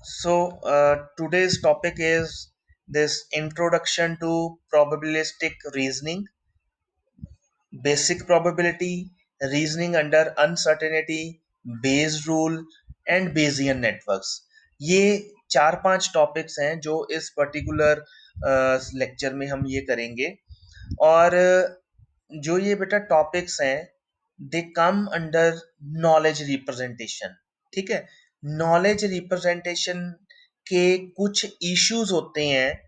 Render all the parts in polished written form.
Today's topic is this introduction to probabilistic reasoning, basic probability, reasoning under uncertainty, Bayes rule and Bayesian networks. ये चार पांच topics हैं जो इस particular lecture में हम ये करेंगे और जो ये बेटा टॉपिक्स हैं दे कम अंडर नॉलेज रिप्रेजेंटेशन। ठीक है, नॉलेज रिप्रेजेंटेशन के कुछ इश्यूज होते हैं,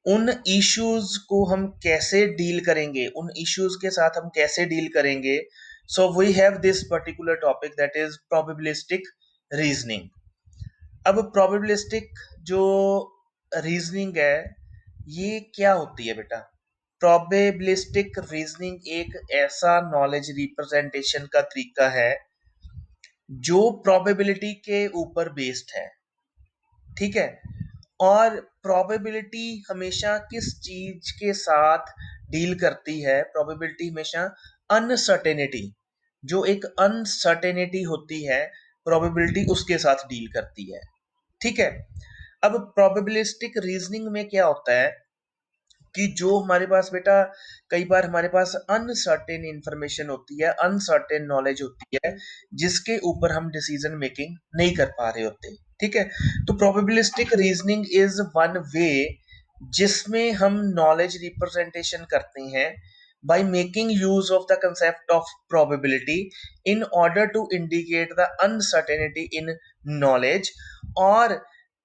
उन इश्यूज को हम कैसे डील करेंगे, उन इश्यूज के साथ हम कैसे डील करेंगे। So we have this particular topic that is probabilistic reasoning. अब प्रोबेबिलिस्टिक जो रीजनिंग है ये क्या होती है बेटा? प्रोबेबिलिस्टिक रीजनिंग एक ऐसा नॉलेज रिप्रेजेंटेशन का तरीका है जो प्रोबेबिलिटी के ऊपर बेस्ड है। ठीक है, और प्रोबेबिलिटी हमेशा किस चीज के साथ डील करती है? प्रोबेबिलिटी हमेशा अनसर्टेनिटी, जो एक अनसर्टेनिटी होती है, प्रोबेबिलिटी उसके साथ डील करती है। ठीक है, अब प्रोबेबिलिस्टिक रीजनिंग में क्या होता है कि जो हमारे पास बेटा कई बार हमारे पास अनसर्टेन इंफॉर्मेशन होती है, अनसर्टेन नॉलेज होती है, जिसके ऊपर हम डिसीजन मेकिंग नहीं कर पा रहे होते। ठीक है, तो probabilistic reasoning is one way जिसमें हम नॉलेज रिप्रेजेंटेशन करते हैं by making use of the concept of probability in order to indicate the uncertainty in knowledge। और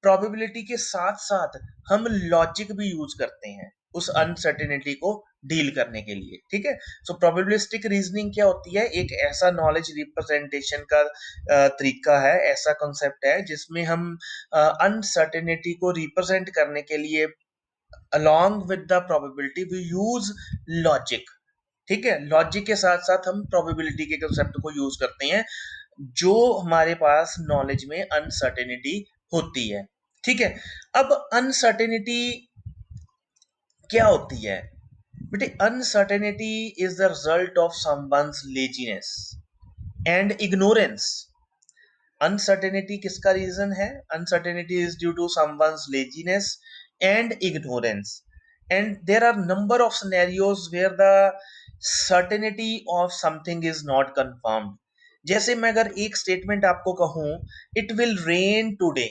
probability के साथ साथ हम लॉजिक भी यूज करते हैं उस अनसर्टेनिटी को डील करने के लिए। ठीक है, सो प्रोबेबिलिस्टिक रीजनिंग क्या होती है? एक ऐसा नॉलेज रिप्रेजेंटेशन का तरीका है, ऐसा कॉन्सेप्ट है जिसमें हम अनसर्टेनिटी को रिप्रेजेंट करने के लिए along with the probability we use logic। ठीक है, लॉजिक के साथ साथ हम प्रोबेबिलिटी के कंसेप्ट को यूज करते हैं जो हमारे पास नॉलेज में अनसर्टेनिटी होती है। ठीक है, अब अनसर्टेनिटी क्या होती है बेटे? Uncertainty is the result of someone's laziness and ignorance. Uncertainty किसका रीजन है? Uncertainty is due to someone's laziness and ignorance, and there are number of scenarios where the certainty of something is not confirmed. जैसे मैं अगर एक statement आपको कहूं, it will rain today,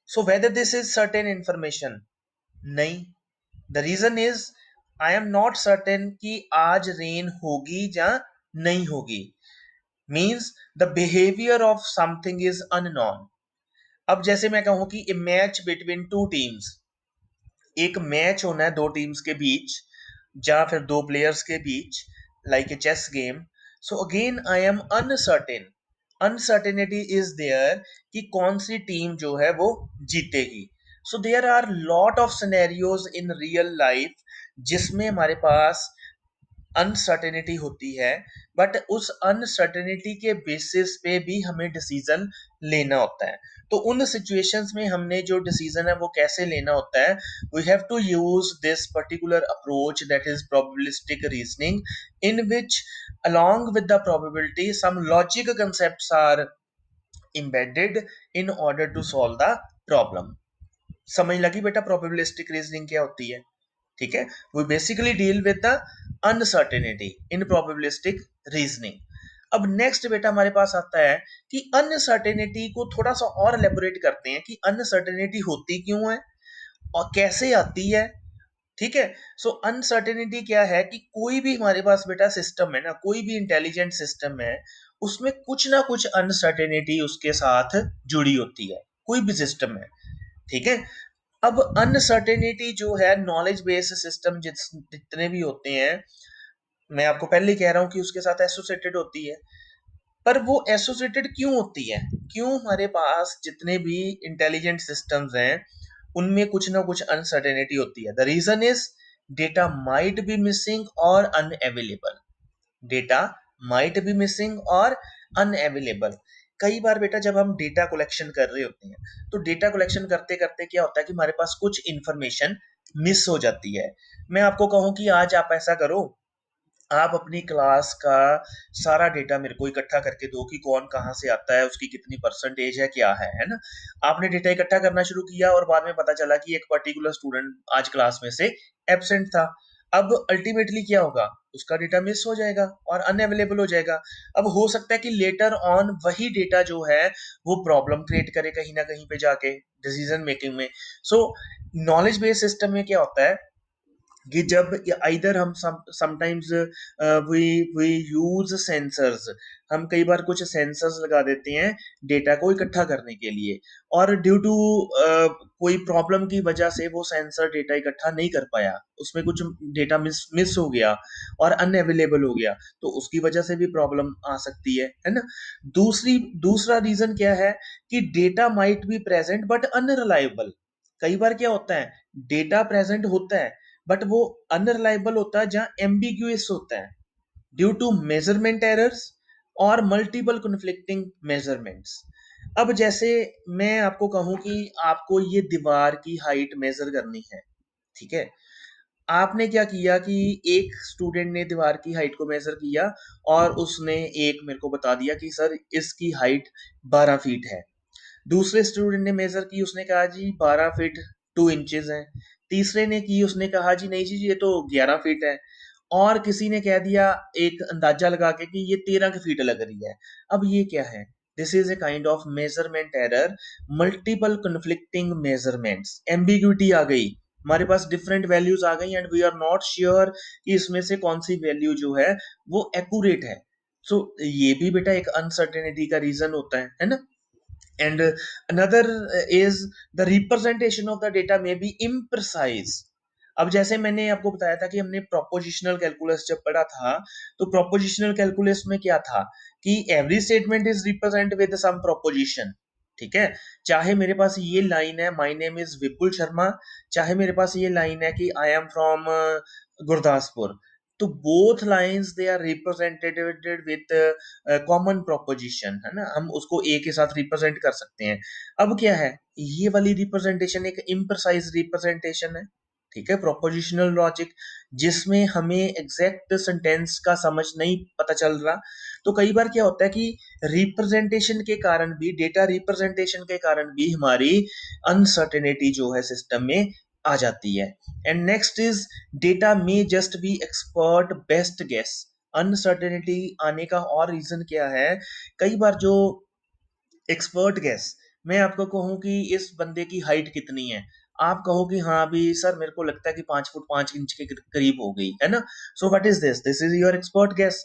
so whether this is certain information? नहीं। The reason is I am not certain कि आज rain होगी या नहीं होगी, means the behaviour of something is unknown. अब जैसे मैं कहूं कि ए मैच बिटवीन टू टीम्स, एक मैच होना है दो टीम्स के बीच या फिर दो प्लेयर्स के बीच, like a chess game. So again I am uncertain, uncertainty is there कि कौन सी टीम जो है वो जीतेगी। So there are lot of scenarios in real life जिसमें हमारे पास अनसर्टेनिटी होती है, बट उस अनसर्टेनिटी के बेसिस पे भी हमें डिसीजन लेना होता है। तो उन सिचुएशंस में हमने जो डिसीजन है वो कैसे लेना होता है? We have to use this particular approach that is probabilistic reasoning, in which along with the probability some logic concepts are embedded in order to solve the problem। समझ लगी बेटा प्रोबेबिलिस्टिक रीजनिंग क्या होती है? ठीक है, we basically deal with the uncertainty in probabilistic reasoning. अब next बेटा हमारे पास आता है कि अनसर्टेनिटी को थोड़ा सा और एलेबोरेट करते हैं कि अनसर्टेनिटी होती क्यों है और कैसे आती है। ठीक है, सो अनसर्टेनिटी क्या है कि कोई भी हमारे पास बेटा सिस्टम है ना, कोई भी इंटेलिजेंट सिस्टम है, उसमें कुछ ना कुछ अनसर्टेनिटी उसके साथ जुड़ी होती है, कोई भी सिस्टम है। ठीक है, अब अनसर्टेनिटी जो है नॉलेज बेस्ड सिस्टम जितने भी होते हैं, मैं आपको पहले ही कह रहा हूं कि उसके साथ एसोसिएटेड होती है। पर वो एसोसिएटेड क्यों होती है? क्यों हमारे पास जितने भी इंटेलिजेंट सिस्टम्स हैं उनमें कुछ ना कुछ अनसर्टेनिटी होती है? The reason is data might be missing और unavailable. Data might be missing और अनअवेलेबल। कई बार बेटा जब हम डेटा कलेक्शन कर रहे होते हैं तो डेटा कलेक्शन करते करते क्या होता है कि हमारे पास कुछ इंफॉर्मेशन मिस हो जाती है। मैं आपको कहूं कि आज आप ऐसा करो आप अपनी क्लास का सारा डेटा मेरे को इकट्ठा करके दो कि कौन कहाँ से आता है, उसकी कितनी परसेंटेज है ना? आपने डेटा इकट्ठा करना शुरू किया और बाद में पता चला कि एक पर्टिकुलर स्टूडेंट आज क्लास में से एब्सेंट था। अब अल्टीमेटली क्या होगा? उसका डेटा मिस हो जाएगा और अनअवेलेबल हो जाएगा। अब हो सकता है कि लेटर ऑन वही डेटा जो है वो प्रॉब्लम क्रिएट करे कहीं ना कहीं पे जाके डिसीजन मेकिंग में। सो नॉलेज बेस्ड सिस्टम में क्या होता है कि जब आइदर हम sometimes we we use sensors, हम कई बार कुछ सेंसर्स लगा देते हैं डेटा को इकट्ठा करने के लिए, और ड्यू टू कोई प्रॉब्लम की वजह से वो सेंसर डेटा इकट्ठा नहीं कर पाया, उसमें कुछ डेटा मिस मिस हो गया और अनअवेलेबल हो गया, तो उसकी वजह से भी प्रॉब्लम आ सकती है ना? दूसरा रीजन क्या है कि data might be present but unreliable. कई बार क्या होता है, डेटा प्रेजेंट होता है बट वो अनरिलायबल होता है जहां एम्बिग्यूअस होता है ड्यू टू मेजरमेंट एरर्स और मल्टीपल कन्फ्लिक्टिंग मेजरमेंट्स। अब जैसे मैं आपको कहूं कि आपको ये दीवार की हाइट मेजर करनी है, ठीक है? आपने क्या किया कि एक स्टूडेंट ने दीवार की हाइट को मेजर किया और उसने एक मेरे को बता दिया कि सर इसकी हाइट 12 फीट है। दूसरे स्टूडेंट ने मेजर की, उसने कहा जी 12 फीट 2 इंचेस है। तीसरे ने की, उसने कहा जी नहीं जी ये तो 11 फीट है। और किसी ने कह दिया एक अंदाजा लगा के कि ये 13 फीट लग रही है। अब ये क्या है? This is a kind of measurement error, multiple conflicting measurements, ambiguity आ गई, हमारे पास डिफरेंट वैल्यूज आ गई and we are not sure कि इसमें से कौन सी वैल्यू जो है वो एक्यूरेट है। सो ये भी बेटा एक अनसर्टेनिटी का रीजन होता है ना? And another is the representation of the data may be imprecise। अब जैसे मैंने आपको बताया था कि हमने प्रोपोजिशनल कैलकुलस जब पढ़ा था, तो प्रोपोजिशनल कैलकुलस में क्या था कि every statement is represent with some proposition. ठीक है, चाहे मेरे पास ये लाइन है my name is Vipul Sharma, चाहे मेरे पास ये लाइन है कि आई एम फ्रॉम गुरदासपुर, तो both lines they are represented with common proposition, है ना? हम उसको ए के साथ रिप्रेजेंट कर सकते हैं। अब क्या है, ये वाली रिप्रेजेंटेशन एक इम्प्रिसाइज रिप्रेजेंटेशन है, ठीक है, प्रोपोजिशनल लॉजिक, जिसमें हमें एग्जैक्ट सेंटेंस का समझ नहीं पता चल रहा। तो कई बार क्या होता है कि रिप्रेजेंटेशन के कारण भी, डेटा रिप्रेजेंटेशन के कारण भी हमारी अनसर्टेनिटी जो है सिस्टम में आ जाती है। एंड नेक्स्ट इज डेटा में just be expert best guess. Uncertainty आने का और रीजन क्या है? कई बार जो एक्सपर्ट गेस, मैं आपको कहूं कि इस बंदे की हाइट कितनी है, आप कहो कि हाँ अभी सर मेरे को लगता है कि 5 फुट 5 इंच के करीब हो गई है ना? So what is this? This is your expert guess.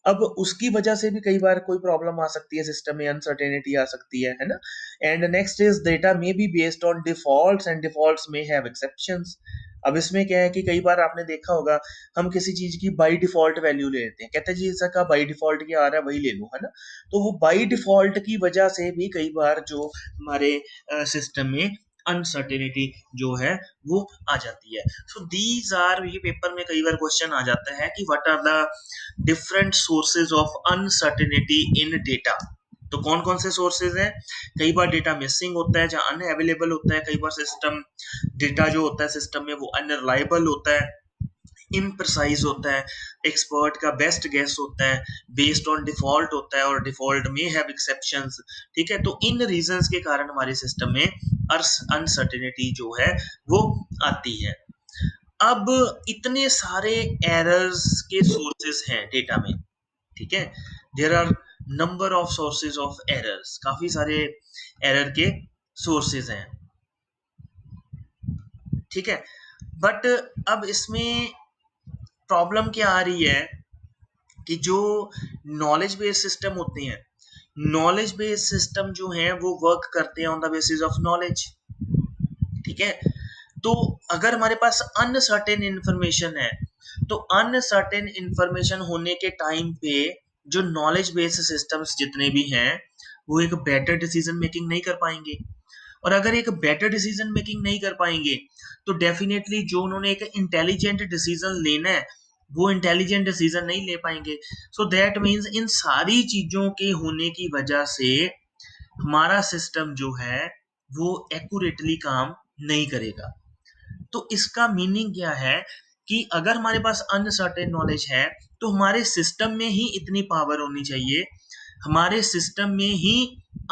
अब उसकी वजह से भी कई बार कोई प्रॉब्लम आ सकती है सिस्टम में, अनसर्टेनिटी आ सकती है ना? And next is data may be based on defaults and defaults में हैव एक्सेप्शंस। अब इसमें क्या है कि कई बार आपने देखा होगा, हम किसी चीज की बाई डिफॉल्ट वैल्यू ले लेते हैं, कहते हैं जी इसका बाई डिफॉल्ट क्या आ रहा है वही ले लो, है ना? तो वो बाई डिफॉल्ट की वजह से भी कई बार जो हमारे सिस्टम में अनसर्टेनिटी जो है वो आ जाती है। सो दीज आर, ये पेपर में कई बार क्वेश्चन आ जाता है कि what are the different sources of uncertainty in data. तो कौन कौन से सोर्सेज हैं? कई बार डेटा मिसिंग होता है जहां अनअवेलेबल होता है, कई बार सिस्टम डेटा जो होता है सिस्टम में वो अनरिलायबल होता है, इम्प्रिसाइज होता है, एक्सपर्ट का बेस्ट गेस होता है, बेस्ड ऑन डिफॉल्ट होता है और डिफॉल्ट में हैव एक्सेप्शंस। ठीक है, तो इन रीजंस के कारण हमारे सिस्टम में अनसर्टेनिटी जो है वो आती है। अब इतने सारे एरर्स के सोर्सेज हैं डेटा में, ठीक है, there are number of sources of errors, काफी सारे एरर के सोर्सेज हैं, ठीक है। बट अब इसमें प्रॉब्लम क्या आ रही है कि जो नॉलेज बेस्ड सिस्टम होते हैं, नॉलेज बेस्ड सिस्टम जो है वो वर्क करते हैं on the basis of knowledge, ठीक है। तो अगर हमारे पास अनसर्टेन इंफॉर्मेशन है, तो अनसर्टेन इंफॉर्मेशन होने के टाइम पे जो नॉलेज बेस्ड सिस्टम्स जितने भी हैं वो एक बेटर डिसीजन मेकिंग नहीं कर पाएंगे। और अगर एक बेटर डिसीजन मेकिंग नहीं कर पाएंगे तो डेफिनेटली जो उन्होंने एक इंटेलिजेंट डिसीजन लेना है वो इंटेलिजेंट डिसीजन नहीं ले पाएंगे। सो दैट मीन्स इन सारी चीजों के होने की वजह से हमारा सिस्टम जो है वो एक्यूरेटली काम नहीं करेगा। तो इसका मीनिंग क्या है कि अगर हमारे पास अनसर्टेन नॉलेज है तो हमारे सिस्टम में ही इतनी पावर होनी चाहिए, हमारे सिस्टम में ही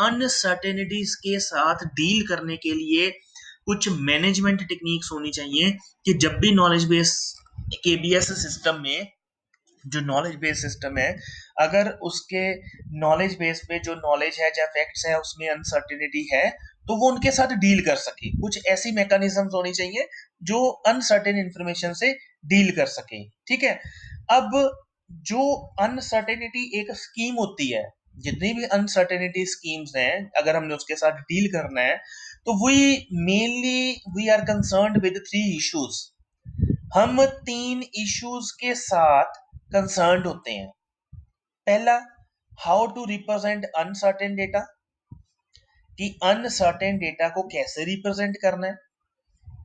अनसर्टेनिटीज के साथ डील करने के लिए कुछ मैनेजमेंट टेक्निक्स होनी चाहिए कि जब भी नॉलेज बेस केबीएस सिस्टम में, जो नॉलेज बेस सिस्टम है, अगर उसके नॉलेज बेस पे जो नॉलेज है या फैक्ट्स है उसमें अनसर्टेनिटी है, तो वो उनके साथ डील कर सके। कुछ ऐसी मैकेनिज्म्स होनी चाहिए जो अनसर्टेन इंफॉर्मेशन से डील कर सके। ठीक है। अब जो अनसर्टेनिटी एक स्कीम होती है, जितनी भी अनसर्टेनिटी स्कीम्स हैं, अगर हमने उसके साथ डील करना है तो we are concerned with three issues. हम तीन इश्यूज के साथ कंसर्न्ड होते हैं। पहला, how to represent uncertain data, कि अनसर्टेन डेटा को कैसे रिप्रेजेंट करना है।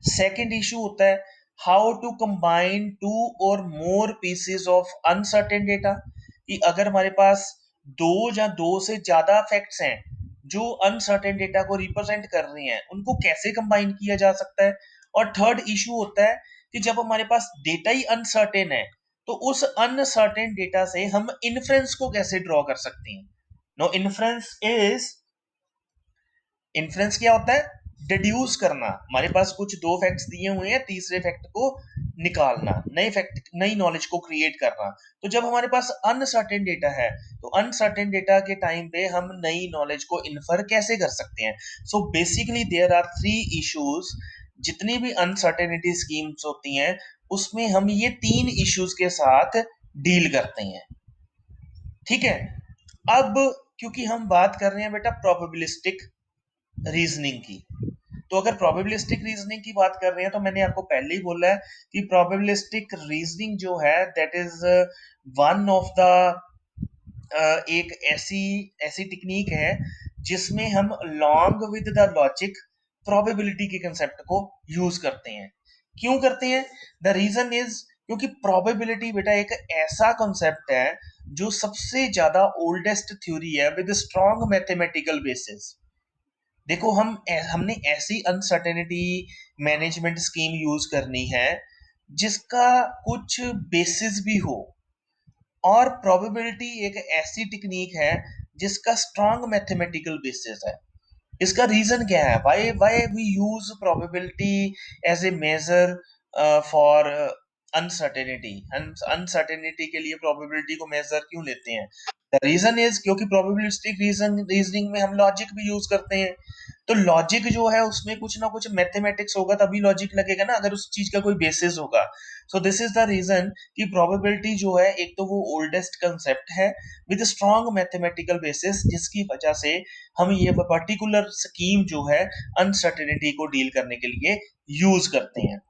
सेकंड इशू होता है हाउ टू कंबाइन टू और मोर पीसेस ऑफ अनसर्टेन डेटा, कि अगर हमारे पास दो या दो से ज्यादा फैक्ट्स हैं जो अनसर्टेन डेटा को रिप्रेजेंट कर रही हैं, उनको कैसे कंबाइन किया जा सकता है। और थर्ड इशू होता है कि जब हमारे पास डेटा ही अनसर्टेन है तो उस अनसर्टेन डेटा से हम इन्फ्रेंस को कैसे ड्रॉ कर सकते हैं। नो, इन्फ्रेंस क्या होता है? डिड्यूस करना। हमारे पास कुछ दो फैक्ट्स दिए हुए हैं, तीसरे फैक्ट को निकालना, नए फैक्ट, नई नॉलेज को क्रिएट करना। तो जब हमारे पास अनसर्टेन डेटा है तो अनसर्टेन डेटा के टाइम पे हम नई नॉलेज को इन्फर कैसे कर सकते हैं। So basically there are three issues. जितनी भी अनसर्टेनिटी स्कीम्स होती हैं उसमें हम ये तीन इश्यूज के साथ डील करते हैं। ठीक है। अब क्योंकि हम बात कर रहे हैं बेटा प्रोबेबिलिस्टिक रीजनिंग की, तो अगर प्रोबेबिलिस्टिक रीजनिंग की बात कर रहे हैं तो मैंने आपको पहले ही बोला है कि प्रोबेबिलिस्टिक रीजनिंग जो है that is one of the एक ऐसी ऐसी टेक्निक है जिसमें हम long with the logic probability के कंसेप्ट को यूज करते हैं। क्यों करते हैं? द रीजन इज क्योंकि प्रोबेबिलिटी बेटा एक ऐसा कॉन्सेप्ट है जो सबसे ज्यादा ओल्डेस्ट थ्योरी है विद स्ट्रॉन्ग मैथमेटिकल बेसिस। देखो, हमने ऐसी अनसर्टेनिटी मैनेजमेंट स्कीम यूज करनी है जिसका कुछ बेसिस भी हो, और प्रोबेबिलिटी एक ऐसी टेक्निक है जिसका स्ट्रॉन्ग मैथमेटिकल बेसिस है। इसका रीजन क्या है? Why why we use probability as a measure for uncertainty. Uncertainty के लिए प्रोबेबिलिटी को मेजर क्यों लेते हैं? द रीजन इज क्योंकि प्रोबेबिलिस्टिक रीजनिंग में हम लॉजिक भी यूज करते हैं। तो लॉजिक जो है उसमें कुछ ना कुछ मैथमेटिक्स होगा, तभी लॉजिक लगेगा ना, अगर उस चीज का कोई बेसिस होगा। So this is the reason कि प्रोबेबिलिटी जो है एक तो वो ओल्डेस्ट कंसेप्ट है विद स्ट्रॉन्ग मैथमेटिकल बेसिस, जिसकी वजह से हम ये पर्टिकुलर स्कीम जो है अनसर्टेनिटी को डील करने के लिए यूज करते हैं।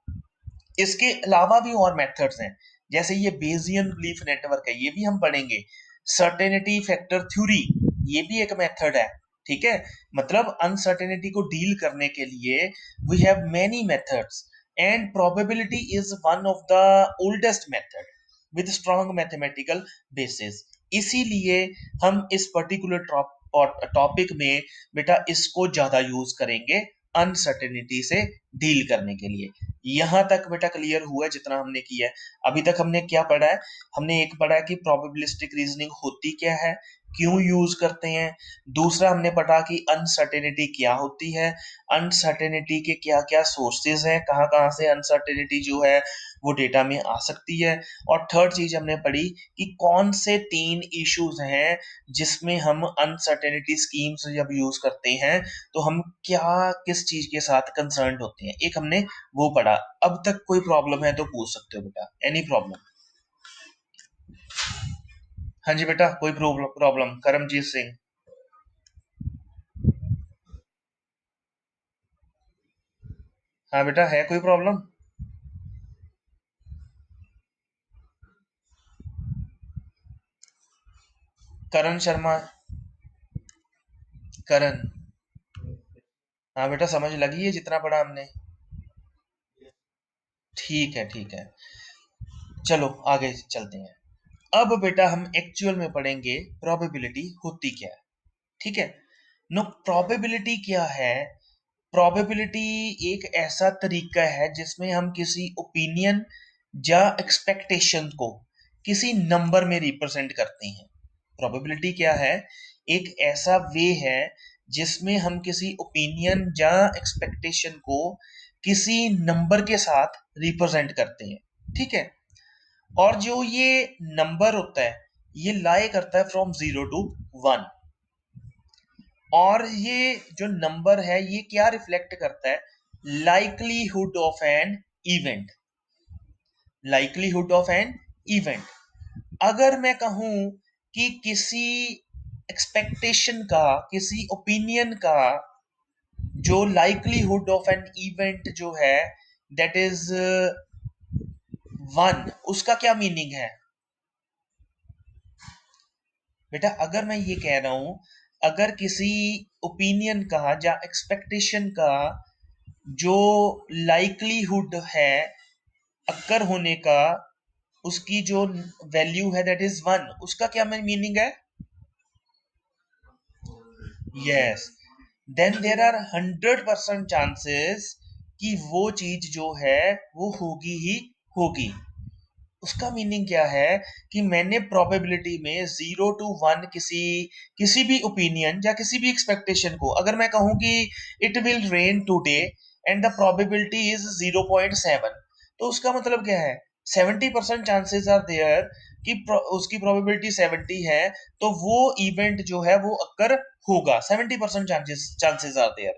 इसके अलावा भी और मेथड्स हैं, जैसे ये बेजियन बिलीफ नेटवर्क है, ये भी हम पढ़ेंगे। सर्टेनिटी फैक्टर थ्योरी, ये भी एक मेथड है। ठीक है। मतलब अनसर्टेनिटी को डील करने के लिए we have many methods, and probability is one of the oldest method with strong mathematical basis. इसीलिए हम इस पर्टिकुलर टॉपिक में बेटा इसको ज्यादा यूज करेंगे अनसर्टेनिटी से डील करने के लिए। यहां तक बेटा क्लियर हुआ है जितना हमने किया है। अभी तक हमने क्या पढ़ा है? हमने एक पढ़ा है कि प्रोबेबिलिस्टिक रीजनिंग होती क्या है, क्यों यूज करते हैं। दूसरा हमने पढ़ा कि अनसर्टेनिटी क्या होती है, अनसर्टेनिटी के क्या क्या सोर्सेज हैं, कहाँ कहाँ से अनसर्टेनिटी जो है वो डेटा में आ सकती है। और थर्ड चीज हमने पढ़ी कि कौन से तीन इश्यूज हैं जिसमें हम अनसर्टेनिटी स्कीम्स जब यूज करते हैं तो हम क्या किस चीज के साथ कंसर्न होते हैं, एक हमने वो पढ़ा। अब तक कोई प्रॉब्लम है तो पूछ सकते हो बेटा, एनी प्रॉब्लम? हाँ जी बेटा, कोई प्रॉब्लम? प्रॉब्लम करमजीत सिंह। हाँ बेटा, है कोई प्रॉब्लम? करण शर्मा। करण। हाँ बेटा, समझ लगी है जितना पढ़ा हमने? ठीक है, ठीक है। चलो आगे चलते हैं। अब बेटा हम एक्चुअल में पढ़ेंगे प्रोबेबिलिटी होती क्या है। ठीक है। नो, प्रोबेबिलिटी क्या है? प्रोबेबिलिटी एक ऐसा तरीका है जिसमें हम किसी ओपिनियन या एक्सपेक्टेशन को किसी नंबर में रिप्रेजेंट करते हैं। प्रोबेबिलिटी क्या है? एक ऐसा वे है जिसमें हम किसी ओपिनियन या एक्सपेक्टेशन को किसी नंबर के साथ रिप्रेजेंट करते हैं। ठीक है, और जो ये नंबर होता है ये लाई करता है फ्रॉम 0 to 1। और ये जो नंबर है ये क्या रिफ्लेक्ट करता है? Likelihood of an event. Likelihood of an event. अगर मैं कहूं कि किसी एक्सपेक्टेशन का, किसी ओपिनियन का जो लाइकलीहुड ऑफ एन इवेंट जो है दैट इज 1, उसका क्या मीनिंग है बेटा? अगर मैं ये कह रहा हूं, अगर किसी ओपिनियन का या एक्सपेक्टेशन का जो लाइकलीहुड है अक्कर होने का, उसकी जो वैल्यू है दैट इज 1, उसका क्या मीनिंग है? Yes, then there are 100% chances कि वो चीज जो है वो होगी ही होगी। उसका मीनिंग क्या है कि मैंने प्रोबेबिलिटी में 0 to 1 किसी किसी भी ओपिनियन या किसी भी एक्सपेक्टेशन को, अगर मैं कहूं कि it will rain today and the probability is 0.7, तो उसका मतलब क्या है? 70% चांसेस आर देयर कि उसकी प्रोबेबिलिटी 70 है, तो वो इवेंट जो है वो अक्कर होगा। 70% चांसेस आर देयर।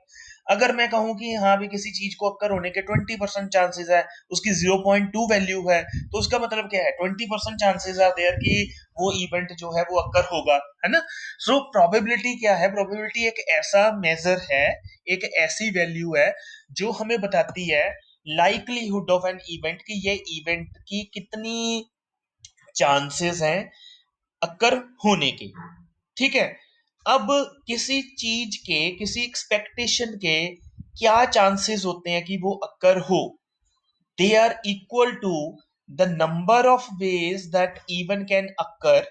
अगर मैं कहूं कि हाँ भी किसी चीज को अक्कर होने के 20% चांसेस है, उसकी 0.2 वैल्यू है, तो उसका मतलब क्या है? 20% चांसेस आर देयर कि वो इवेंट जो है वो अक्कर होगा, है ना? सो प्रोबेबिलिटी क्या है? प्रोबेबिलिटी एक ऐसा मेजर है, एक ऐसी वैल्यू है जो हमें बताती है लाइकलीहुड ऑफ एन इवेंट कि ये इवेंट की कितनी चांसेस हैं अक्कर होने के। ठीक है, अब किसी चीज के, किसी एक्सपेक्टेशन के क्या चांसेस होते हैं कि वो अक्कर हो? They are equal to the number of ways that even can occur,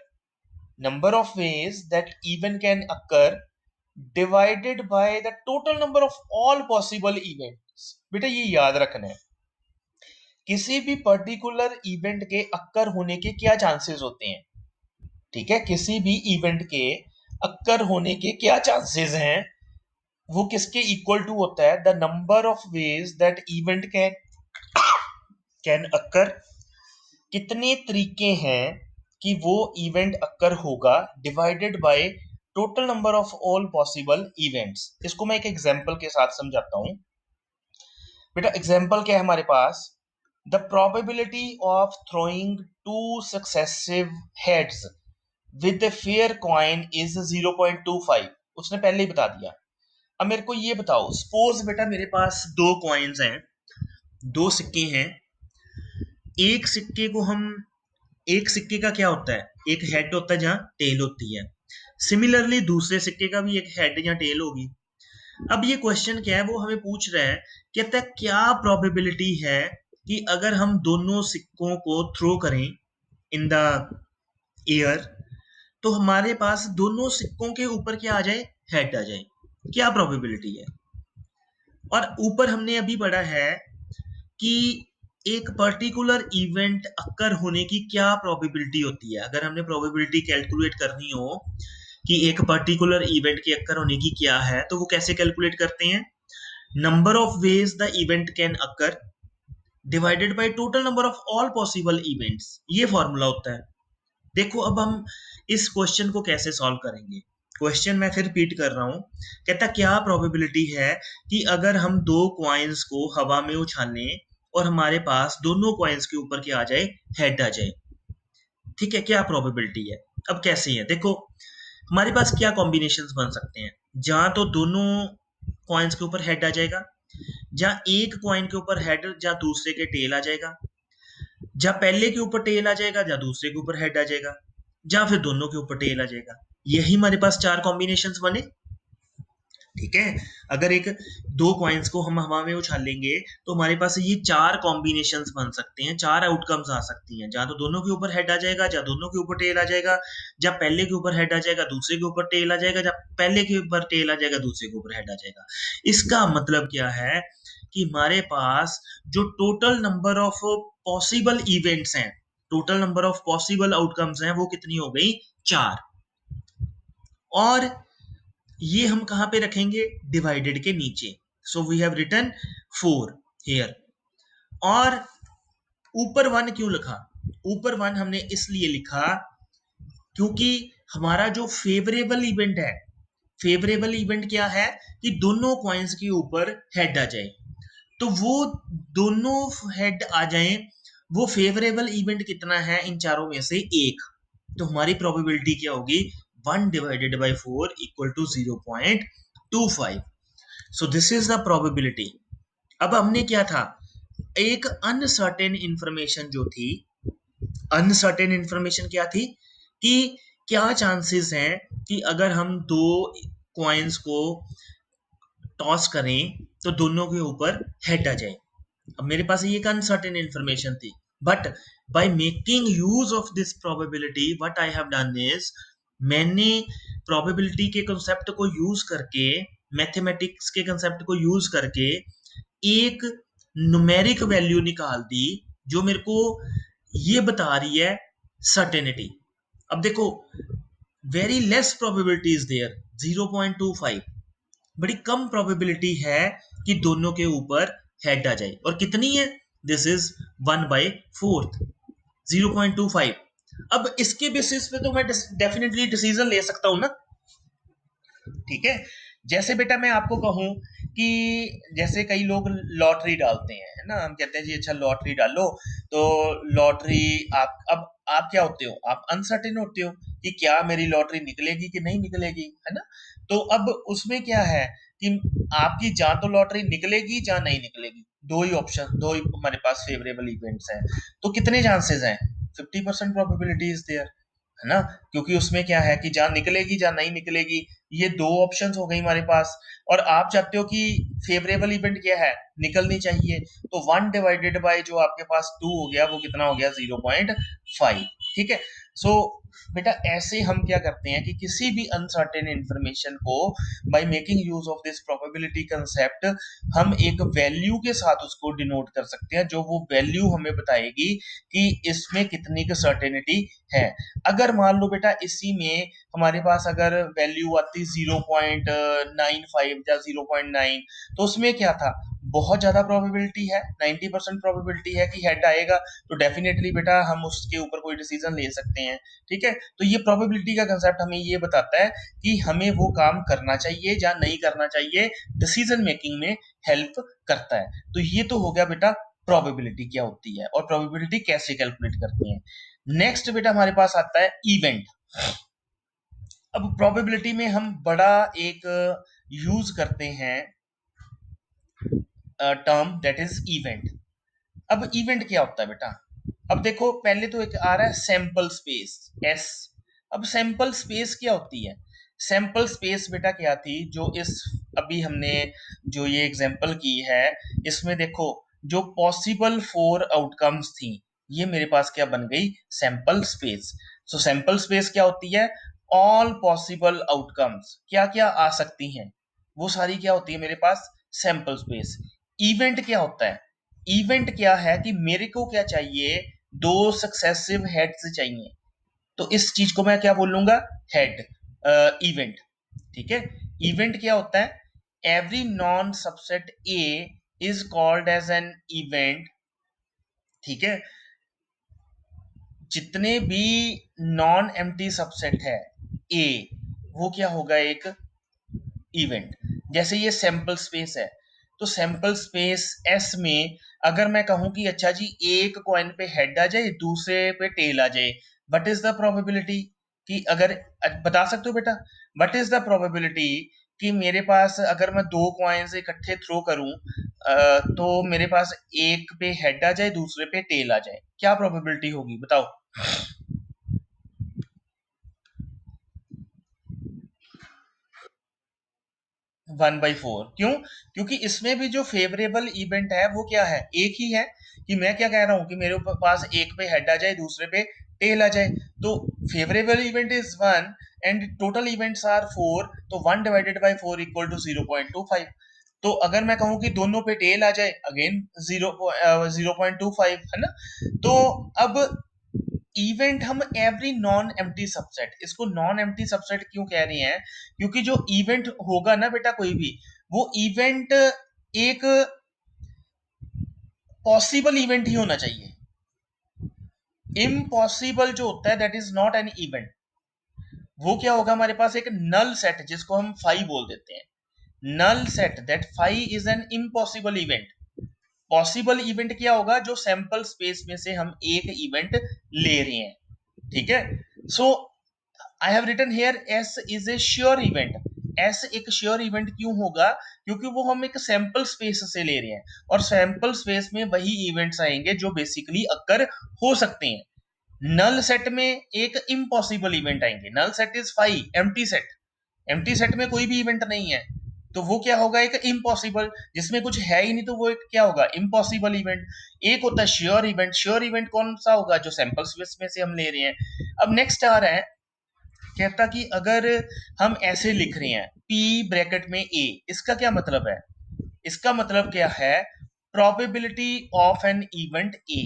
number of ways that even can occur divided by the total number of all possible events. बेटा ये याद रखना है, किसी भी पर्टिकुलर इवेंट के occur होने के क्या चांसेस होते हैं। ठीक है, किसी भी इवेंट के अक्कर होने के क्या चांसेस हैं, वो किसके इक्वल टू होता है? The number of ways that event can can occur. कितने तरीके हैं कि वो इवेंट अक्कर होगा, divided by total number of all possible events. इसको मैं एक एग्जांपल के साथ समझाता हूं। बेटा एग्जांपल क्या है हमारे पास? The probability of throwing two successive heads with a fair coin is 0.25। उसने पहले ही बता दिया। अब मेरे को ये बताओ, सपोज बेटा मेरे पास दो कॉइन्स हैं, दो सिक्के हैं। एक सिक्के को हम, एक सिक्के का क्या होता है? एक हेड होता है जहां टेल होती है। सिमिलरली दूसरे सिक्के का भी एक हेड या टेल होगी। अब ये क्वेश्चन क्या है, वो हमें पूछ रहा है, कहता है क्या प्रोबेबिलिटी है कि अगर हम दोनों सिक्कों को थ्रो करें इन द एयर, तो हमारे पास दोनों सिक्कों के ऊपर क्या आ जाए? हेड आ जाए। क्या प्रोबेबिलिटी है? और ऊपर हमने अभी पढ़ा है कि एक पर्टिकुलर इवेंट अक्कर होने की क्या प्रोबेबिलिटी होती है। अगर हमने प्रोबेबिलिटी कैलकुलेट करनी हो कि एक पर्टिकुलर इवेंट के अक्कर होने की क्या है, तो वो कैसे कैलकुलेट करते हैं? Number of veg the event can occur divided by total number of all possible events, ये फॉर्मूला होता है। देखो अब हम इस क्वेश्चन को कैसे सॉल्व करेंगे। क्वेश्चन मैं फिर रिपीट कर रहा हूं, कहता क्या प्रोबेबिलिटी है कि अगर हम दो कॉइन्स को हवा में उछालें और हमारे पास दोनों कॉइन्स के ऊपर क्या आ जाए? हेड आ जाए। ठीक है, क्या प्रोबेबिलिटी है? अब कैसे है देखो, हमारे पास क्या कॉम्बिनेशंस बन सकते हैं? जहां तो दोनों कॉइन्स के ऊपर हेड आ जाएगा, जहां एक कॉइन के ऊपर हेड जहां दूसरे के टेल आ जाएगा, जहां पहले के ऊपर टेल आ जाएगा जहां दूसरे के ऊपर हेड आ जाएगा, या फिर दोनों के ऊपर टेल आ जाएगा। यही हमारे पास चार कॉम्बिनेशंस बने। ठीक है, अगर एक दो कॉइन्स को हम हवा में उछालेंगे तो हमारे पास ये चार कॉम्बिनेशंस बन सकते हैं, चार आउटकम्स आ सकती हैं। जहां तो दोनों के ऊपर हेड आ जाएगा, जहां दोनों के ऊपर टेल आ जाएगा, जहां पहले के ऊपर हेड आ जाएगा दूसरे के ऊपर टेल आ जाएगा, जहां पहले के ऊपर टेल आ जाएगा दूसरे के ऊपर हेड आ जाएगा। इसका मतलब क्या है कि हमारे पास जो total number of possible events हैं, total number of possible outcomes हैं वो कितनी हो गई, 4। और ये हम कहां पे रखेंगे, डिवाइडेड के नीचे। So we have written 4 here. और ऊपर 1 क्यों लिखा, ऊपर 1 हमने इसलिए लिखा क्योंकि हमारा जो फेवरेबल इवेंट है, फेवरेबल इवेंट क्या है कि दोनों कॉइन्स के ऊपर हेड आ जाए। तो वो दोनों हेड आ जाए, वो फेवरेबल इवेंट कितना है इन चारों में से एक। तो हमारी प्रोबेबिलिटी क्या होगी, 1 divided by 4 equal to 0.25। So this is the probability. अब हमने क्या था, एक अनसर्टेन इंफॉर्मेशन जो थी, अनसर्टेन इंफॉर्मेशन क्या थी कि क्या चांसेस हैं कि अगर हम दो कॉइन्स को टॉस करें तो दोनों के ऊपर हेड आ जाए। अब मेरे पास ये एक अनसर्टेन इंफॉर्मेशन थी, but by making use of this probability what I have done is, मैंने प्रोबेबिलिटी के कंसेप्ट को यूज करके, मैथमेटिक्स के कंसेप्ट को यूज करके एक न्यूमेरिक वैल्यू निकाल दी जो मेरे को ये बता रही है सर्टेनिटी। अब देखो, very less probability is there, 0.25, बड़ी कम प्रोबेबिलिटी है कि दोनों के ऊपर हेड आ जाए। और कितनी है, दिस इज 1/4, 0.25। अब इसके बेसिस पे तो मैं डेफिनेटली डिसीजन ले सकता हूं ना, ठीक है। जैसे बेटा मैं आपको कहूं कि जैसे कई लोग लॉटरी डालते हैं, है ना, हम कहते हैं जी अच्छा लॉटरी डालो, तो लॉटरी आप क्या होते हो, आप अनसर्टेन होते हो कि क्या मेरी लॉटरी निकलेगी कि नहीं निकलेगी, है ना। तो अब उसमें क्या है कि आपकी जहां तो लॉटरी निकलेगी जहां नहीं निकलेगी, दो ही ऑप्शन, दो ही हमारे पास फेवरेबल इवेंट्स हैं। तो कितने चांसेस हैं, 50% प्रोबेबिलिटी इज देयर, है ना। क्योंकि उसमें क्या है कि जहां निकलेगी जहां नहीं निकलेगी, ये दो ऑप्शंस हो गई हमारे पास। और आप चाहते हो कि फेवरेबल इवेंट क्या है, निकलनी चाहिए, तो 1 डिवाइडेड बाय जो आपके पास 2 हो गया, वो कितना हो गया, 0.5। ठीक है। सो बेटा ऐसे हम क्या करते हैं कि किसी भी अनसर्टेन इंफॉर्मेशन को by making use of this probability concept हम एक वैल्यू के साथ उसको डिनोट कर सकते हैं, जो वो वैल्यू हमें बताएगी कि इसमें कितनी की सर्टेनिटी है। अगर मान लो बेटा इसी में हमारे पास अगर वैल्यू आती 0.95 या 0.9, तो उसमें क्या था, बहुत ज्यादा प्रोबेबिलिटी है, 90% प्रोबेबिलिटी है कि हेड आएगा, तो डेफिनेटली बेटा हम उसके ऊपर कोई डिसीजन ले सकते हैं। ठीक है। तो ये प्रोबेबिलिटी का कंसेप्ट हमें ये बताता है कि हमें वो काम करना चाहिए या नहीं करना चाहिए, डिसीजन मेकिंग में हेल्प करता है। तो ये तो हो गया बेटा प्रोबेबिलिटी क्या होती है और प्रोबेबिलिटी कैसे कैलकुलेट करते हैं। नेक्स्ट बेटा हमारे पास आता है इवेंट। अब प्रोबेबिलिटी में हम बड़ा एक यूज करते हैं टर्म दैट इज इवेंट। अब इवेंट क्या होता है बेटा, अब देखो पहले तो एक आ रहा है सैंपल स्पेस, एस। अब सैंपल स्पेस क्या होती है, सैंपल स्पेस बेटा क्या थी, जो इस अभी हमने जो ये एग्जांपल की है, इसमें देखो जो पॉसिबल 4 आउटकम्स थी, ये मेरे पास क्या बन गई, सैंपल स्पेस। सो सैंपल स्पेस क्या होती है, ऑल पॉसिबल आउटकम्स क्या क्या आ सकती हैं, वो सारी क्या होती है मेरे पास, सैंपल स्पेस। इवेंट क्या होता है, इवेंट क्या है कि मेरे को क्या चाहिए, दो सक्सेसिव हेड्स चाहिए, तो इस चीज को मैं क्या बोलूंगा, हेड इवेंट। ठीक है। इवेंट क्या होता है, every non subset A is called as an event. ठीक है। जितने भी नॉन एम्प्टी सबसेट है ए, वो क्या होगा, एक इवेंट। जैसे ये सैंपल स्पेस है, तो सैंपल स्पेस एस में अगर मैं कहूं कि अच्छा जी एक कॉइन पे हेड आ जाए दूसरे पे टेल आ जाए, व्हाट इज द प्रोबेबिलिटी कि अगर, बता सकते हो बेटा, व्हाट इज द प्रोबेबिलिटी कि मेरे पास अगर मैं दो कॉइन्स इकट्ठे थ्रो करूं तो मेरे पास एक पे हेड आ जाए दूसरे पे टेल आ जाए, क्या प्रोबेबिलिटी होगी बताओ। 1/4 क्यों, क्योंकि इसमें भी जो फेवरेबल इवेंट है वो क्या है, एक ही है। कि मैं क्या कह रहा हूं कि मेरे पास एक पे हेड आ जाए दूसरे पे टेल आ जाए, तो favourable event is 1 and total events are 4, तो 1 डिवाइडेड बाय 4 इक्वल टू 0.25। तो अगर मैं कहूं कि दोनों पे टेल आ जाए, अगेन 0.25 है ना। तो अब इवेंट हम एवरी नॉन एम्प्टी सबसेट, इसको नॉन एम्प्टी सबसेट क्यों कह रहे हैं, क्योंकि जो इवेंट होगा ना बेटा कोई भी, वो इवेंट एक पॉसिबल इवेंट ही होना चाहिए। इम्पॉसिबल जो होता है that is not an event. वो क्या होगा, हमारे पास एक नल सेट जिसको हम फाई बोल देते हैं, null set that phi is an impossible event. Possible event क्या होगा, जो सैंपल स्पेस में से हम एक इवेंट ले रहे हैं, ठीक है। So I have written here S is a sure event. S एक श्योर इवेंट क्यों होगा, क्योंकि वो हम एक सैंपल स्पेस से ले रहे हैं, और सैंपल स्पेस में वही इवेंट्स आएंगे जो बेसिकली अक्कर हो सकते हैं। नल सेट में एक इम्पॉसिबल इवेंट आएंगे, null set is five, empty set, empty set में कोई भी इवेंट नहीं है, तो वो क्या होगा, एक इम्पॉसिबल, जिसमें कुछ है ही नहीं तो वो एक क्या होगा, इम्पॉसिबल इवेंट। एक होता है श्योर इवेंट, श्योर इवेंट कौन सा होगा, जो सैंपल स्पेस में से हम ले रहे हैं। अब नेक्स्ट आ रहा है, कहता कि अगर हम ऐसे लिख रहे हैं P ब्रैकेट में A, इसका क्या मतलब है, इसका मतलब क्या है, probability of an event A,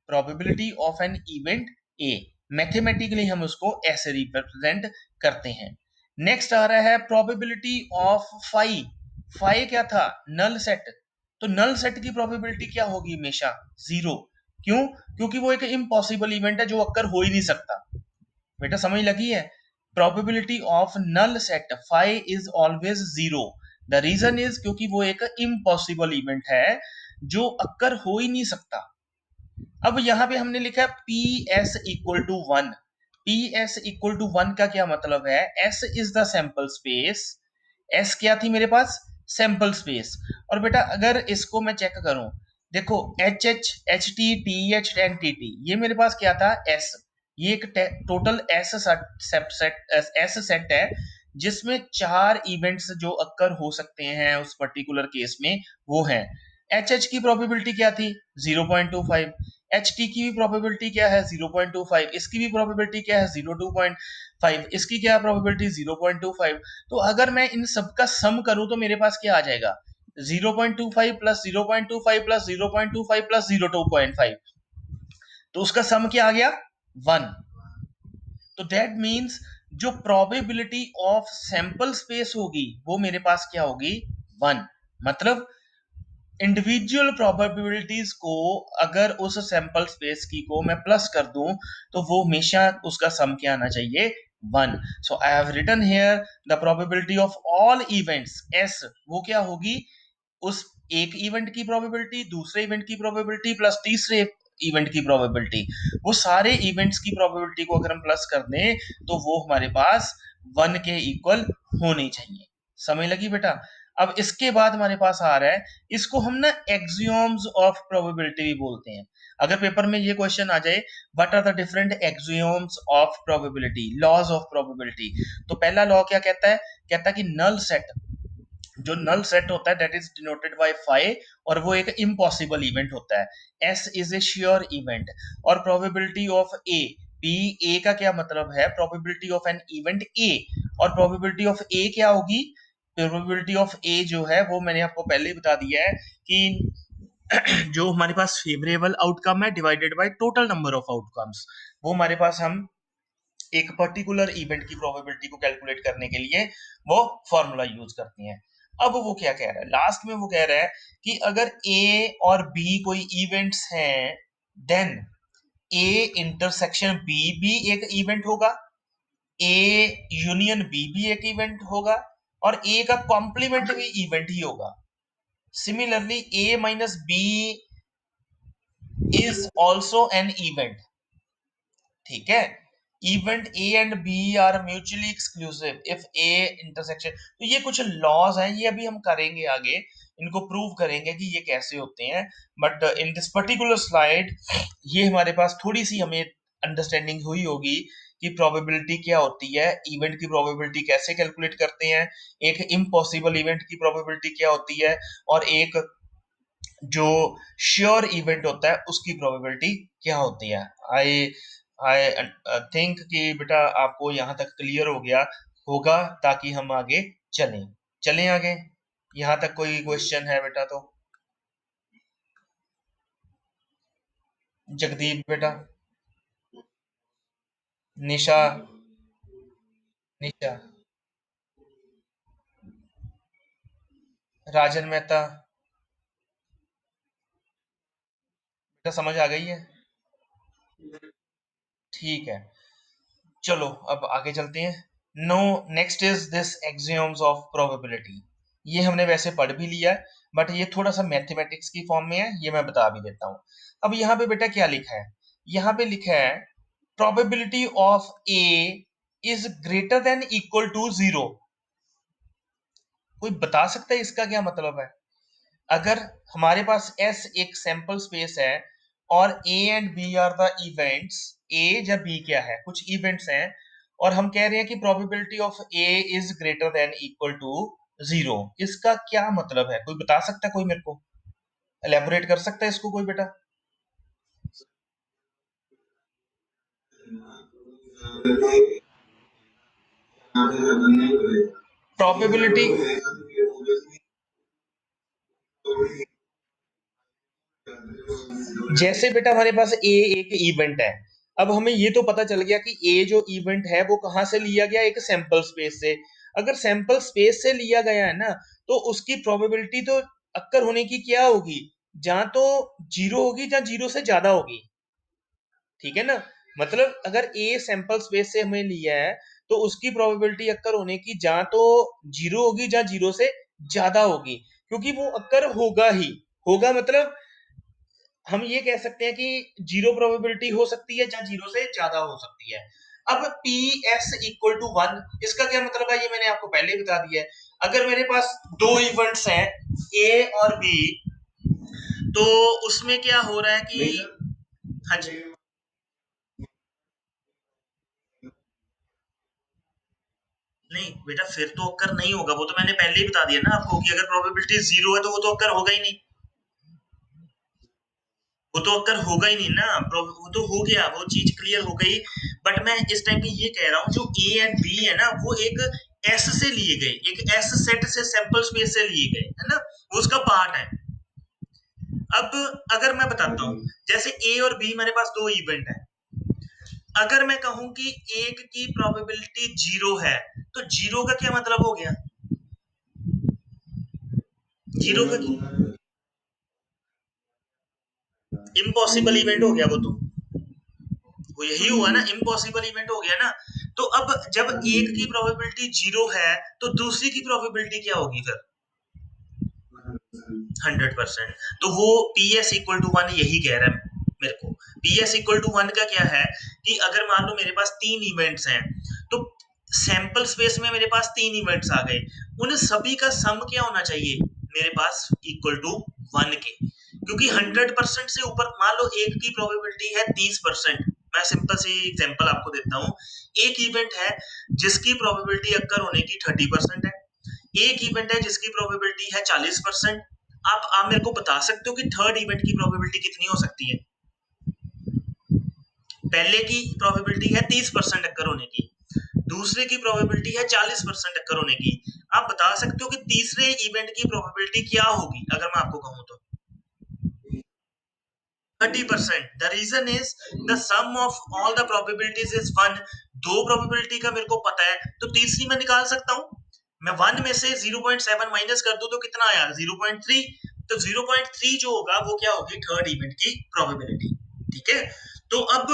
probability of an event A, mathematically हम उसको ऐसे रिप्रेजेंट करते हैं। नेक्स्ट आ रहा है प्रोबेबिलिटी ऑफ फाई, फाई क्या था, नल सेट, तो नल सेट की प्रोबेबिलिटी क्या होगी, हमेशा जीरो। क्यों, क्योंकि वो एक इम्पॉसिबल इवेंट है जो अक्कर हो ही नहीं सकता। बेटा समझ लगी है, probability of null set phi is always zero. The reason is क्योंकि वो एक इम्पॉसिबल इवेंट है जो अक्कर हो ही नहीं सकता। अब यहां पे हमने लिखा है P S equal to one, P S equal to one का क्या मतलब है, S is the sample space, S क्या थी मेरे पास, सैंपल स्पेस। और बेटा अगर इसको मैं चेक करूं, देखो H H H T T H N T T, ये मेरे पास क्या था, एस, ये एक टोटल एस सेट है जिसमें चार इवेंट्स जो अक्कर हो सकते हैं उस पर्टिकुलर केस में वो है। एच एच की प्रोबेबिलिटी क्या थी, 0.25, एच टी की भी प्रोबेबिलिटी क्या है, 0.25, इसकी भी प्रोबेबिलिटी क्या है, 0.25, इसकी क्या प्रोबेबिलिटी 0.25। तो अगर मैं इन सबका सम करूं तो मेरे पास क्या आ जाएगा, 0.25 प्लस 0.25 प्लस 0.25 प्लस 0.25, तो उसका सम क्या आ गया, 1। तो दैट मीन्स जो प्रोबेबिलिटी ऑफ सैंपल स्पेस होगी वो मेरे पास क्या होगी, 1। मतलब इंडिविजुअल प्रोबेबिलिटीज को अगर उस सैंपल स्पेस की को मैं प्लस कर दूं तो वो हमेशा उसका सम क्या आना चाहिए, 1। So I have written here the probability of all events S, वो क्या होगी, उस एक इवेंट की प्रोबेबिलिटी, दूसरे इवेंट की प्रोबेबिलिटी प्लस तीसरे इवेंट की प्रोबेबिलिटी, वो सारे इवेंट्स की प्रोबेबिलिटी को अगर हम प्लस कर दें तो वो हमारे पास 1 के इक्वल होनी चाहिए। समझ लगी बेटा। अब इसके बाद हमारे पास आ रहा है, इसको हम ना एक्सियोम्स ऑफ प्रोबेबिलिटी भी बोलते हैं। अगर पेपर में ये क्वेश्चन आ जाए, what are the different axioms of probability, laws of probability, तो पहला लॉ क्या कहता है, कहता है कि नल सेट, जो नल सेट होता है that is denoted by phi, और वो एक इम्पॉसिबल इवेंट होता है। S is a sure event, और probability of A, P A का क्या मतलब है, probability of an event A, और प्रोबेबिलिटी ऑफ ए क्या होगी, प्रोबेबिलिटी ऑफ ए जो है वो मैंने आपको पहले ही बता दिया है कि जो हमारे पास फेवरेबल आउटकम है divided by total number of outcomes, वो हमारे पास हम एक पर्टिकुलर इवेंट की प्रोबेबिलिटी को कैलकुलेट करने के लिए वो फॉर्मूला यूज करते हैं। अब वो क्या कह रहा है, लास्ट में वो कह रहा है कि अगर ए और बी कोई इवेंट्स हैं, देन ए इंटरसेक्शन बी भी एक इवेंट होगा, ए यूनियन बी भी एक इवेंट होगा, और ए का कॉम्प्लीमेंट भी इवेंट ही होगा। Similarly A minus B is also an event, ठीक है। Event A and B are mutually exclusive if A intersection, तो ये कुछ लॉज हैं, ये अभी हम करेंगे आगे, इनको प्रूव करेंगे कि ये कैसे होते हैं। But in this particular slide ये हमारे पास थोड़ी सी हमें अंडरस्टैंडिंग हुई होगी कि प्रोबेबिलिटी क्या होती है, इवेंट की प्रोबेबिलिटी कैसे कैलकुलेट करते हैं, एक इम्पॉसिबल इवेंट की प्रोबेबिलिटी क्या होती है, और एक जो श्योर इवेंट होता है उसकी प्रोबेबिलिटी क्या होती है। आई आई थिंक कि बेटा आपको यहाँ तक क्लियर हो गया होगा, ताकि हम आगे चलें, चलें आगे। यहाँ तक कोई क्वेश्चन है बेटा तो, जगदीप बेटा। निशा, निशा, राजन मेहता। बेटा समझ आ गई है? ठीक है, चलो अब आगे चलते हैं। No, next is this axioms of probability. ये हमने वैसे पढ़ भी लिया है, बट ये थोड़ा सा मैथमेटिक्स की फॉर्म में है, ये मैं बता भी देता हूँ। अब यहाँ पे बेटा क्या लिखा है? यहाँ पे लिखा है probability of A is greater than equal to zero. कोई बता सकता है इसका क्या मतलब है? अगर हमारे पास एस एक सैंपल स्पेस है और A and B are the events, A या बी क्या है, कुछ इवेंट्स हैं, और हम कह रहे हैं कि probability of A is greater than equal to zero, इसका क्या मतलब है? कोई बता सकता है? कोई मेरे को एलेबोरेट कर सकता है इसको कोई बेटा? प्रोबेबिलिटी, जैसे बेटा हमारे पास ए एक इवेंट है, अब हमें ये तो पता चल गया कि ए जो इवेंट है वो कहाँ से लिया गया, एक सैंपल स्पेस से। अगर सैंपल स्पेस से लिया गया है ना, तो उसकी प्रोबेबिलिटी तो अक्कर होने की क्या होगी? जहां तो जीरो होगी, जहां जीरो से ज्यादा होगी। ठीक है ना? मतलब अगर ए सैंपल स्पेस से हमें लिया है, तो उसकी प्रोबेबिलिटी अक्कर होने की जहां तो जीरो होगी, जहां जीरो से ज्यादा होगी, क्योंकि वो अक्कर होगा ही। होगा मतलब हम ये कह सकते हैं कि जीरो प्रोबेबिलिटी हो सकती है जहां जीरो से ज्यादा हो सकती है। अब P S equal to one, इसका क्या मतलब है? ये मैंने आपको पहले ही बता दिया है। अगर मेरे पास दो इवेंट्स हैं, ए और बी, तो उसमें क्या हो रहा है कि, हाँ जी, नहीं बेटा फिर तो अक्कर नहीं होगा, वो तो मैंने पहले ही बता दिया ना आपको कि अगर प्रोबेबिलिटी जीरो है तो वो तो अक्कर होगा ही नहीं। वो तो अक्कर होगा ही नहीं ना, वो तो हो गया, वो चीज क्लियर हो गई। बट मैं इस टाइम पे ये कह रहा हूँ, जो ए एंड बी है ना, वो एक एस से लिए गए, एक एस सेट से सैंपल स्पेस से लिए गए, है ना, वो उसका पार्ट है। अब अगर मैं बताता हूँ, जैसे ए और बी मेरे पास दो इवेंट है, अगर मैं कहूं कि एक की प्रोबेबिलिटी जीरो है, तो जीरो का क्या मतलब हो गया? जीरो का इम्पॉसिबल इवेंट हो गया वो तो। वो यही हुआ ना, इम्पॉसिबल इवेंट हो गया ना। तो अब जब एक की प्रोबेबिलिटी जीरो है, तो दूसरी की प्रोबेबिलिटी क्या होगी फिर? 100%। तो वो P S equal to one यही कह रहा है मेरे को। P S equal to one का क्या है कि अगर मान लो मेरे पास तीन इवेंट्स हैं, तो सैंपल स्पेस में मेरे पास तीन इवेंट्स आ गए, उन सभी का सम क्या होना चाहिए मेरे पास? इक्वल टू वन के, क्योंकि 100% से ऊपर, मान लो एक की प्रोबेबिलिटी है 30%। मैं सिंपल सी एग्जांपल आपको देता हूँ। एक इवेंट है जिसकी प्रोबेबिलिटी अक्कर होने की 30% है, एक इवेंट है जिसकी प्रोबेबिलिटी है 40%। आप मेरे को बता सकते हो कि थर्ड इवेंट की प्रोबेबिलिटी कितनी हो सकती है? पहले की प्रोबेबिलिटी है 30% अक्कर होने की, दूसरे की प्रोबेबिलिटी है 40% अक्कर होने की। आप बता सकते हो कि तीसरे इवेंट की प्रोबेबिलिटी क्या होगी अगर मैं आपको कहूं तो? 30%। The reason is the sum of all the probabilities is one. दो प्रोबेबिलिटी का मेरे को पता है, तो तीसरी मैं निकाल सकता हूँ। मैं वन में से 0.7 माइनस कर दूं तो कितना आया? 0.3। तो 0.3 जो होगा वो क्या होगी? थर्ड इवेंट की प्रोबेबिलिटी। ठीक है? तो अब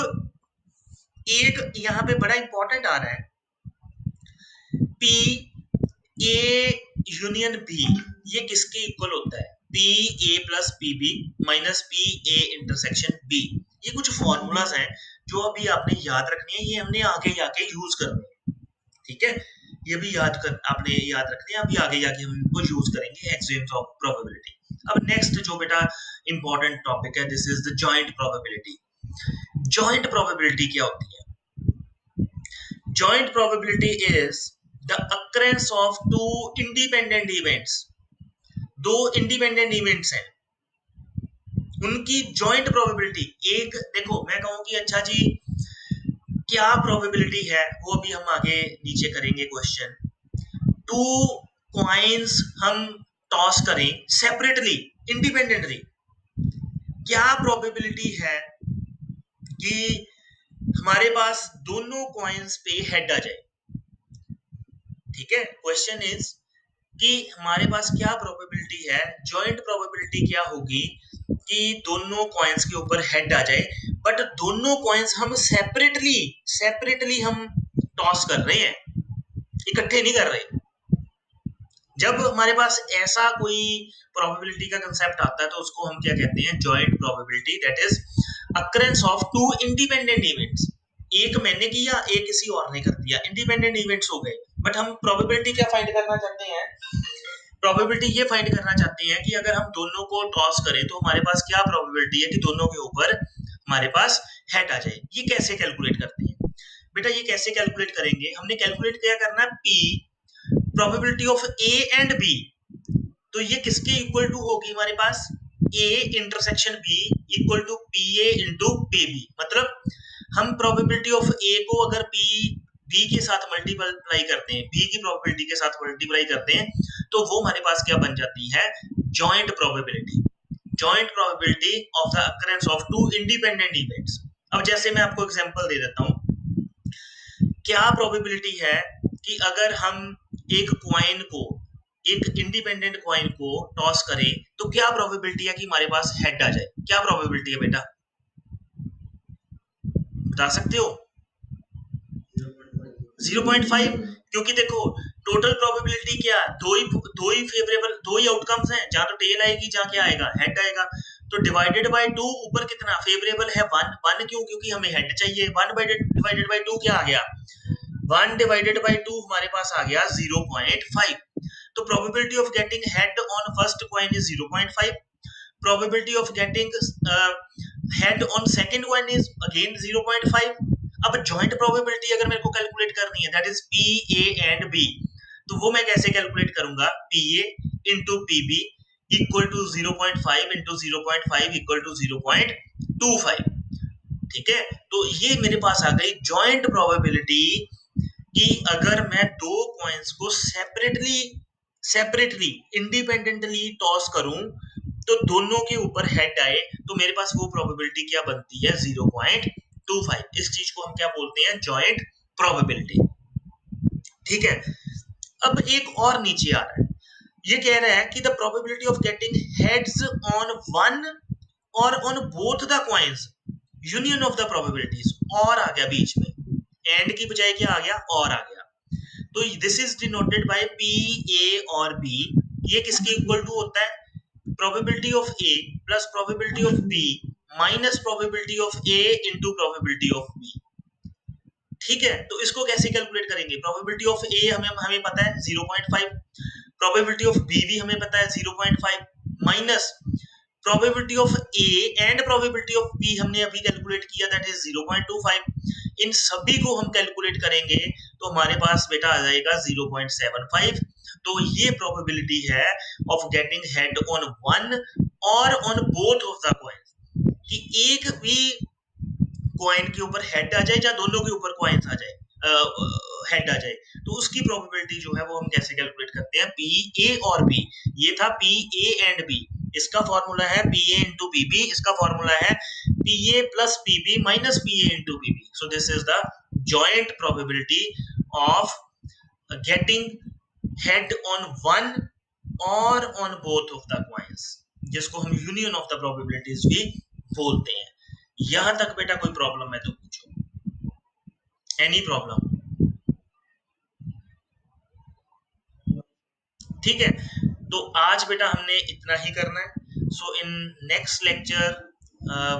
एक यहाँ पे बड़ा इंपॉर्टेंट आ रहा है, पी ए यूनियन बी, ये किसके इक्वल होता है? P A plus P B minus P A intersection B. ये कुछ फॉर्मूलाज हैं जो अभी आपने याद रखनी है, ये हमने आगे जाके यूज करनी है। ठीक है? ये भी आपने याद रखनी है, अभी आगे जाके हम इनको यूज करेंगे, एक्सचेंज ऑफ प्रोबेबिलिटी। अब नेक्स्ट जो बेटा इंपॉर्टेंट टॉपिक है, this is the joint probability. Joint probability क्या होती है? Joint probability is the occurrence of two independent events। दो इंडिपेंडेंट इवेंट्स हैं, उनकी जॉइंट प्रोबेबिलिटी। एक देखो, मैं कहूं कि अच्छा जी क्या प्रोबेबिलिटी है, वो अभी हम आगे नीचे करेंगे क्वेश्चन। टू कॉइन्स हम टॉस करें सेपरेटली, इंडिपेंडेंटली, क्या प्रोबेबिलिटी है कि हमारे पास दोनों कॉइन्स पे हेड आ जाए, ठीक है। क्वेश्चन इज कि हमारे पास क्या प्रोबेबिलिटी है, जॉइंट प्रोबेबिलिटी क्या होगी कि दोनों कॉइन्स के ऊपर हेड आ जाए, बट दोनों कॉइन्स हम सेपरेटली सेपरेटली हम टॉस कर रहे हैं, इकट्ठे नहीं कर रहे। जब हमारे पास ऐसा कोई प्रोबेबिलिटी का कंसेप्ट आता है तो उसको हम क्या कहते हैं, joint probability, that is occurrence of two independent events. एक मैंने किया, एक किसी और ने कर दिया, इंडिपेंडेंट इवेंट्स हो गए, बट हम प्रोबेबिलिटी क्या फाइंड करना चाहते हैं, प्रोबेबिलिटी ये फाइंड करना चाहते हैं कि अगर हम दोनों को टॉस करें तो हमारे पास क्या प्रोबेबिलिटी है कि दोनों के ऊपर हमारे पास हेड आ जाए। ये कैसे कैलकुलेट करते हैं बेटा, ये कैसे कैलकुलेट करेंगे, हमने कैलकुलेट क्या करना है, P probability of A and B, तो ये किसके इक्वल टू होगी हमारे पास, A intersection B equal to P A into P B. मतलब हम प्रोबेबिलिटी ऑफ ए को अगर पी बी के साथ मल्टीप्लाई करते हैं, बी की प्रोबेबिलिटी के साथ मल्टीप्लाई करते हैं, तो वो हमारे पास क्या बन जाती है, joint probability, joint probability of the occurrence of two independent events. अब जैसे मैं आपको एग्जांपल दे देता हूं, क्या प्रोबेबिलिटी है कि अगर हम एक कॉइन को, एक इंडिपेंडेंट कॉइन को टॉस करें तो क्या प्रोबेबिलिटी है कि हमारे पास हेड आ जाए, क्या प्रोबेबिलिटी है बेटा, बता सकते हो? 0.5, क्योंकि देखो टोटल प्रोबेबिलिटी क्या, दो ही फेवरेबल, दो ही आउटकम्स हैं, जहां तो टेल आएगी जहां क्या आएगा, हेड आएगा। तो डिवाइडेड बाय 2, ऊपर कितना फेवरेबल है, 1 1, क्यों, क्योंकि हमें हेड चाहिए। 1 डिवाइडेड बाय 2 क्या आ गया, 1 डिवाइडेड बाय 2 हमारे पास आ गया 0.5। तो probability of getting head on first coin is 0.5, probability of getting head on second one is again 0.5। अब जॉइंट प्रोबेबिलिटी अगर मेरे को कैलकुलेट करनी है, that is P A and B, तो वो मैं कैसे कैलकुलेट करूंगा, P A into P B equal to 0.5 into 0.5 equal to 0.25, ठीक है। तो ये मेरे पास आ गई जॉइंट प्रोबेबिलिटी कि अगर मैं दो कॉइन्स को सेपरेटली सेपरेटली इंडिपेंडेंटली टॉस करूं तो दोनों के ऊपर हेड आए, तो मेरे पास वो प्रोबेबिलिटी क्या बनती है, 0.25। इस चीज को हम क्या बोलते हैं, जॉइंट प्रोबेबिलिटी, ठीक है। अब एक और नीचे आ रहा है, ये कह रहा है कि the probability of getting heads on one और on both the coins, union of the probabilities, और आ गया बीच में, एंड की बजाय क्या आ गया, और आ गया। तो this is denoted by P A और बी, ये किसके इक्वल टू होता है, probability of A plus probability of B minus probability of A into probability of B, ठीक है। तो इसको कैसे कैलकुलेट करेंगे, प्रोबेबिलिटी ऑफ ए हमें हमें पता है 0.5, प्रोबेबिलिटी ऑफ बी भी हमें पता है 0.5, minus probability of A and probability of B हमने अभी कैलकुलेट किया, दैट इज 0.25। इन सभी को हम कैलकुलेट करेंगे तो हमारे पास बेटा आ जाएगा 0.75। तो ये प्रोबेबिलिटी है of getting head on one और on both of the coin, कि एक भी कॉइन के ऊपर हेड आ जाए या दोनों के ऊपर कॉइन्स आ जाए, हेड आ जाए, तो उसकी प्रोबेबिलिटी जो है वो हम कैसे कैलकुलेट करते हैं, पी ए और बी। ये था पी ए एंड बी, इसका फॉर्मूला है P A into P B, इसका फॉर्मूला है P A plus P B minus P A into P B. So this is the joint probability of getting head on one और on both of the coins, जिसको हम union of the probabilities भी बोलते हैं। यहां तक बेटा कोई प्रॉब्लम है तो पूछो, एनी प्रॉब्लम, ठीक है। तो आज बेटा हमने इतना ही करना है। So in next lecture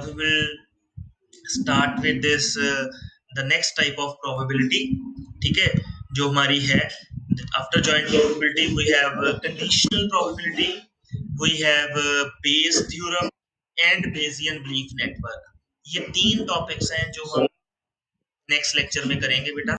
we will start with this the next type of probability, ठीक है, जो हमारी है after joint probability we have conditional probability, we have Bayes theorem and Bayesian belief network. ये तीन टॉपिक्स हैं जो हम नेक्स्ट लेक्चर में करेंगे बेटा।